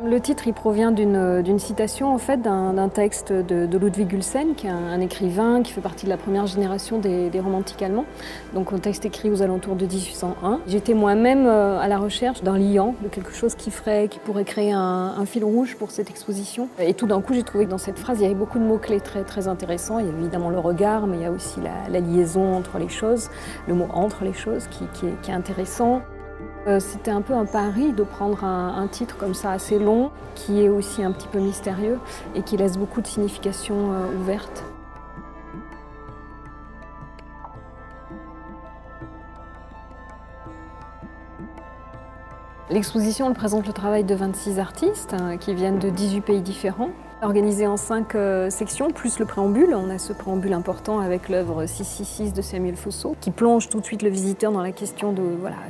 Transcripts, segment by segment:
Le titre il provient d'une citation en fait, d'un texte de Ludwig Ulsen, qui est un écrivain qui fait partie de la première génération des romantiques allemands. Donc un texte écrit aux alentours de 1801. J'étais moi-même à la recherche d'un liant, de quelque chose qui pourrait créer un fil rouge pour cette exposition. Et tout d'un coup j'ai trouvé que dans cette phrase il y avait beaucoup de mots-clés très intéressants. Il y a évidemment le regard, mais il y a aussi la liaison entre les choses, le mot entre les choses qui est intéressant. C'était un peu un pari de prendre un titre comme ça assez long, qui est aussi un petit peu mystérieux et qui laisse beaucoup de significations ouvertes. L'exposition présente le travail de 26 artistes qui viennent de 18 pays différents, organisés en 5 sections, plus le préambule. On a ce préambule important avec l'œuvre 666 de Samuel Fosso, qui plonge tout de suite le visiteur dans la question de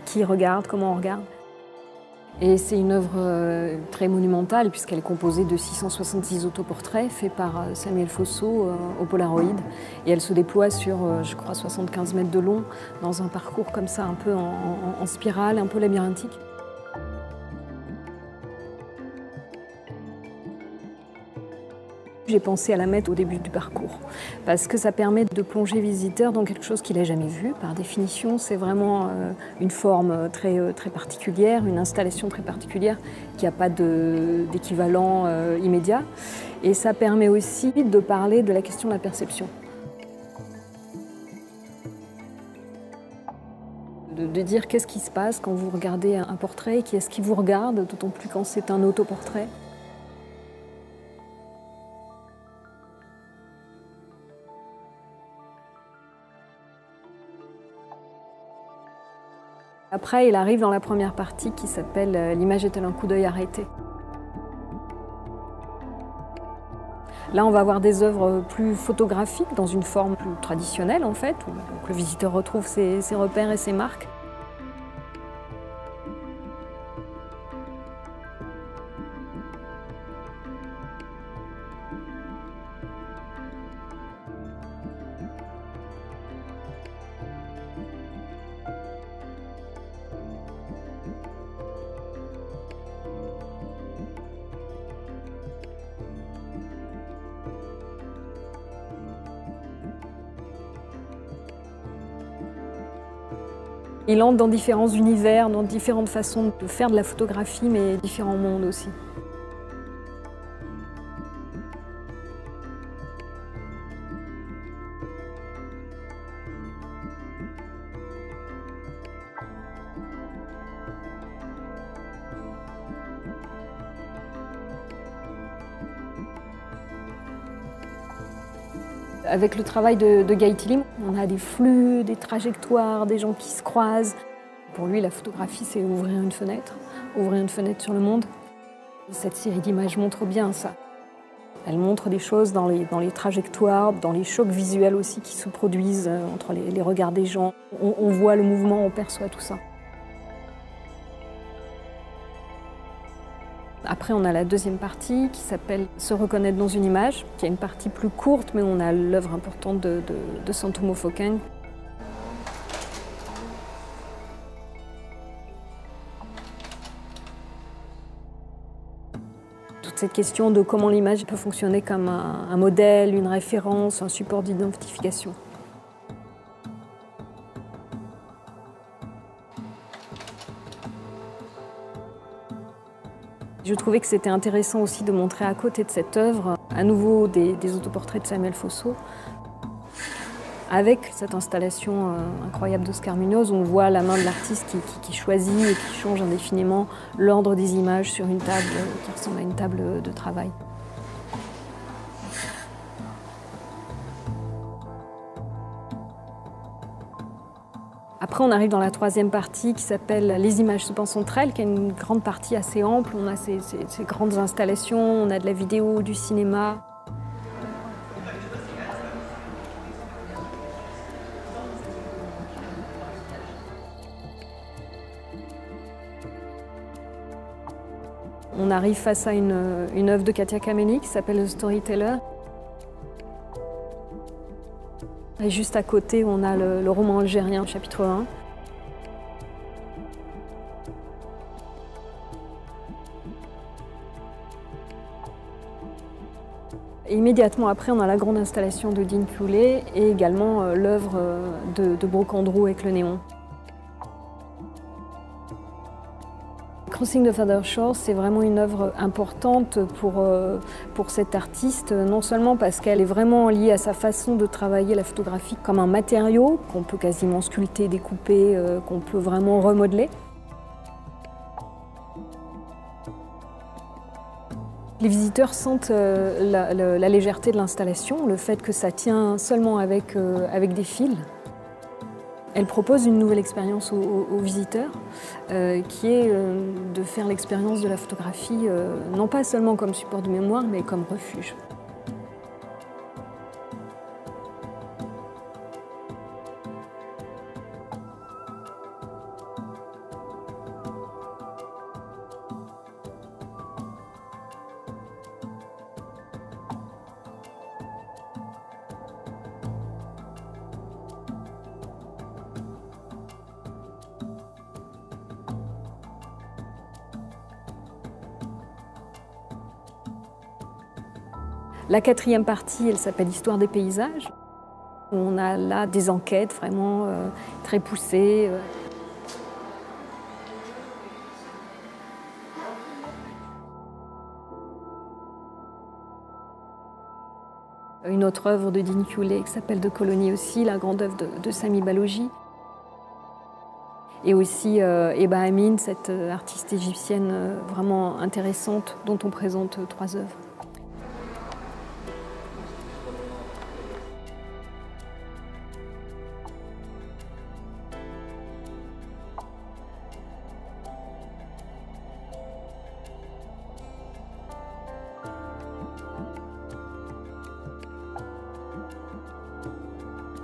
qui regarde, comment on regarde. Et c'est une œuvre très monumentale puisqu'elle est composée de 666 autoportraits faits par Samuel Fosso au Polaroid. Et elle se déploie sur, je crois, 75 mètres de long, dans un parcours comme ça, un peu en spirale, un peu labyrinthique. J'ai pensé à la mettre au début du parcours, parce que ça permet de plonger le visiteur dans quelque chose qu'il n'a jamais vu. Par définition, c'est vraiment une forme très particulière, une installation très particulière qui n'a pas d'équivalent immédiat. Et ça permet aussi de parler de la question de la perception. De dire qu'est-ce qui se passe quand vous regardez un portrait, qui est-ce qui vous regarde, d'autant plus quand c'est un autoportrait. Après, il arrive dans la première partie qui s'appelle « L'image est-elle un coup d'œil arrêté ». Là, on va avoir des œuvres plus photographiques, dans une forme plus traditionnelle en fait, où le visiteur retrouve ses repères et ses marques. Il entre dans différents univers, dans différentes façons de faire de la photographie, mais différents mondes aussi. Avec le travail de Guy Tillim, on a des flux, des trajectoires, des gens qui se croisent. Pour lui, la photographie, c'est ouvrir une fenêtre sur le monde. Cette série d'images montre bien ça. Elle montre des choses dans les trajectoires, dans les chocs visuels aussi qui se produisent entre les regards des gens. On voit le mouvement, on perçoit tout ça. Après, on a la deuxième partie qui s'appelle « Se reconnaître dans une image », qui est une partie plus courte, mais on a l'œuvre importante de Santomo Foken. Toute cette question de comment l'image peut fonctionner comme un modèle, une référence, un support d'identification. Je trouvais que c'était intéressant aussi de montrer à côté de cette œuvre, à nouveau des autoportraits de Samuel Fosso. Avec cette installation incroyable d'Oscar Munoz, on voit la main de l'artiste qui choisit et qui change indéfiniment l'ordre des images sur une table qui ressemble à une table de travail. Après, on arrive dans la troisième partie qui s'appelle « Les images se pensent entre elles », qui est une grande partie assez ample. On a ces grandes installations, on a de la vidéo, du cinéma. On arrive face à une œuvre de Katia Kameni qui s'appelle « The Storyteller ». Et juste à côté, on a le roman algérien, chapitre 1. immédiatement après, on a la grande installation de Dean Cooley et également l'œuvre de Brooke Andrews avec le néon. Crossing the Feather Shore, c'est vraiment une œuvre importante pour cet artiste, non seulement parce qu'elle est vraiment liée à sa façon de travailler la photographie comme un matériau qu'on peut quasiment sculpter, découper, qu'on peut vraiment remodeler. Les visiteurs sentent la légèreté de l'installation, le fait que ça tient seulement avec des fils. Elle propose une nouvelle expérience aux visiteurs, qui est de faire l'expérience de la photographie, non pas seulement comme support de mémoire, mais comme refuge. La quatrième partie, elle s'appelle Histoire des paysages. On a là des enquêtes vraiment très poussées. Une autre œuvre de Dean Cooley qui s'appelle The Colony aussi, la grande œuvre de Sami Balogi. Et aussi Eba Amin, cette artiste égyptienne vraiment intéressante dont on présente 3 œuvres.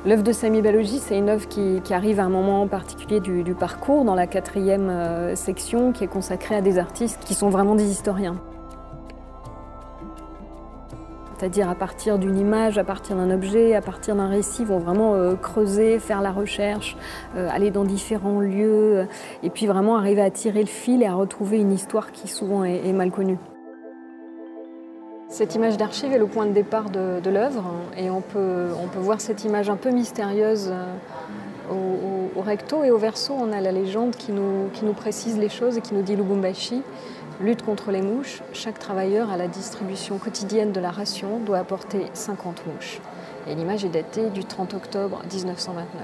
L'œuvre de Sami Balogi, c'est une œuvre qui arrive à un moment particulier du parcours, dans la 4e section, qui est consacrée à des artistes qui sont vraiment des historiens. C'est-à-dire à partir d'une image, à partir d'un objet, à partir d'un récit, vont vraiment creuser, faire la recherche, aller dans différents lieux, et puis vraiment arriver à tirer le fil et à retrouver une histoire qui souvent est mal connue. Cette image d'archive est le point de départ de l'œuvre et on peut voir cette image un peu mystérieuse au recto et au verso. On a la légende qui nous précise les choses et qui nous dit Lubumbashi, lutte contre les mouches. Chaque travailleur à la distribution quotidienne de la ration doit apporter 50 mouches. Et l'image est datée du 30 octobre 1929.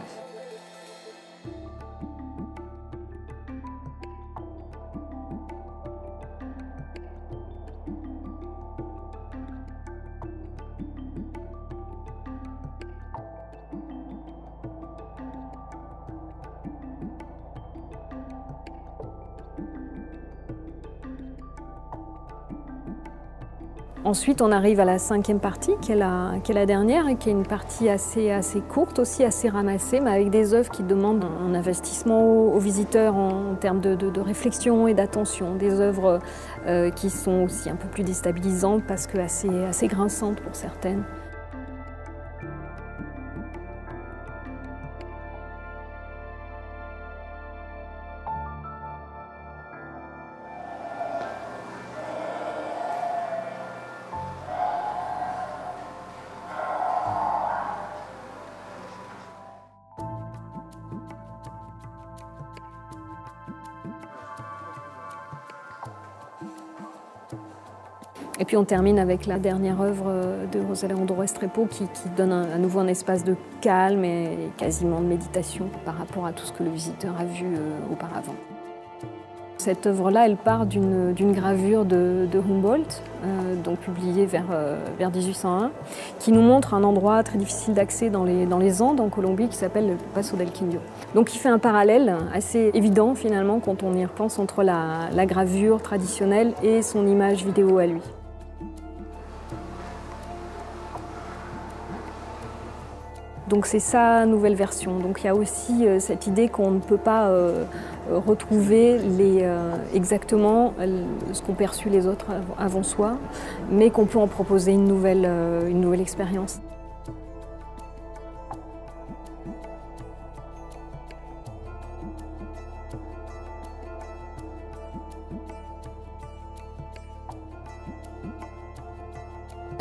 Ensuite, on arrive à la 5e partie, qui est la dernière, et qui est une partie assez courte, aussi assez ramassée, mais avec des œuvres qui demandent un investissement aux visiteurs en termes de réflexion et d'attention. Des œuvres qui sont aussi un peu plus déstabilisantes parce que assez grinçantes pour certaines. Et puis on termine avec la dernière œuvre de Rosalendo Restrepo qui donne à nouveau un espace de calme et quasiment de méditation par rapport à tout ce que le visiteur a vu auparavant. Cette œuvre-là, elle part d'une gravure de Humboldt, donc publiée vers 1801, qui nous montre un endroit très difficile d'accès dans les Andes, en Colombie, qui s'appelle le Paso del Quindio. Donc il fait un parallèle assez évident finalement quand on y repense entre la gravure traditionnelle et son image vidéo à lui. Donc c'est sa nouvelle version. Donc il y a aussi cette idée qu'on ne peut pas retrouver exactement ce qu'ont perçu les autres avant soi, mais qu'on peut en proposer une nouvelle expérience.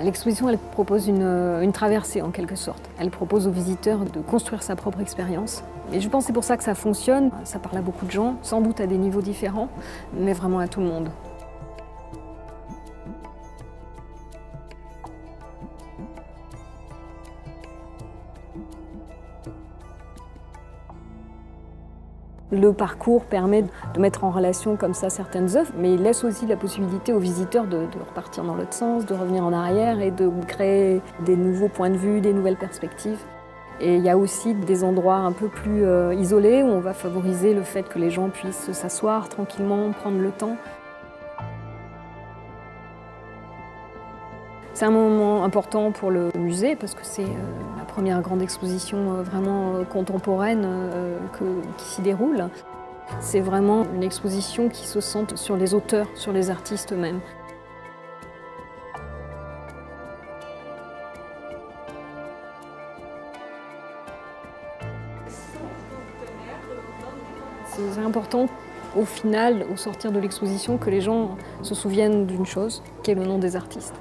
L'exposition, elle propose une traversée en quelque sorte. Elle propose aux visiteurs de construire sa propre expérience. Et je pense que c'est pour ça que ça fonctionne. Ça parle à beaucoup de gens, sans doute à des niveaux différents, mais vraiment à tout le monde. Le parcours permet de mettre en relation comme ça certaines œuvres, mais il laisse aussi la possibilité aux visiteurs de repartir dans l'autre sens, de revenir en arrière et de créer des nouveaux points de vue, des nouvelles perspectives. Et il y a aussi des endroits un peu plus isolés où on va favoriser le fait que les gens puissent s'asseoir tranquillement, prendre le temps. C'est un moment important pour le musée parce que c'est la première grande exposition vraiment contemporaine qui s'y déroule. C'est vraiment une exposition qui se centre sur les auteurs, sur les artistes eux-mêmes. C'est important au final, au sortir de l'exposition, que les gens se souviennent d'une chose, qui est le nom des artistes.